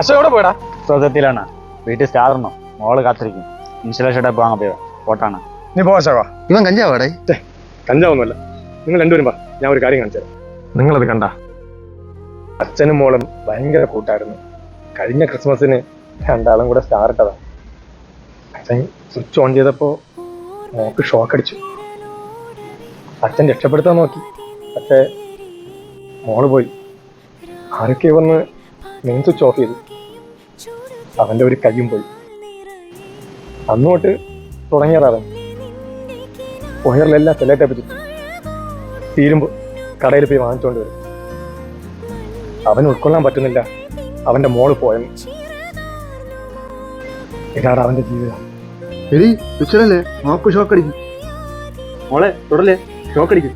അശോക് എവിടെ പോയടാ? സ്വതത്തിലാണ്. വീട്ടിൽ സ്റ്റാറിനോ മോള് കാത്തിരിക്കും. ഇൻസ്റ്റലേഷൻ ടൈപ്പ് വാങ്ങാൻ പോയോ ഫോട്ടാണ്. നീ പോ അശോക. ഇവൻ കഞ്ചാവാടേ? കഞ്ചാവൊന്നുമല്ല. നിങ്ങൾ രണ്ടുപേരും വാ, ഞാൻ ഒരു കാര്യം കാണിച്ചു തരാം. നിങ്ങളത് കണ്ട? അച്ഛനും മോളും ഭയങ്കര കൂട്ടായിരുന്നു. കഴിഞ്ഞ ക്രിസ്മസിന് രണ്ടാളും കൂടെ സ്റ്റാർ ഇട്ടതാ. അച്ഛൻ സ്വിച്ച് ഓൺ ചെയ്തപ്പോ മോക്ക് ഷോക്ക് അടിച്ചു. അച്ഛൻ രക്ഷപ്പെടുത്താൻ നോക്കി, പക്ഷേ മോള് പോയി. ആരൊക്കെ വന്ന് മെയിൻ സ്വിച്ച് ഓഫ് ചെയ്തു. അവന്റെ ഒരു കയ്യും പോയി. അന്നോട്ട് തുടങ്ങിയതാണ്. വയറിലെല്ലാം സെലക്ട് പറ്റി തീരുമ്പോൾ കടയിൽ പോയി വാങ്ങിച്ചുകൊണ്ട് വരും. അവന് ഉൾക്കൊള്ളാൻ പറ്റുന്നില്ല അവന്റെ മോള് പോയെന്ന്. ഇതാണ് അവന്റെ ജീവിതം. എടി തുച്ഛനല്ലേ, നോക്ക് ഷോക്ക് അടിക്കും. മോളെ തുടല്ലേ ഷോക്ക് അടിക്കും.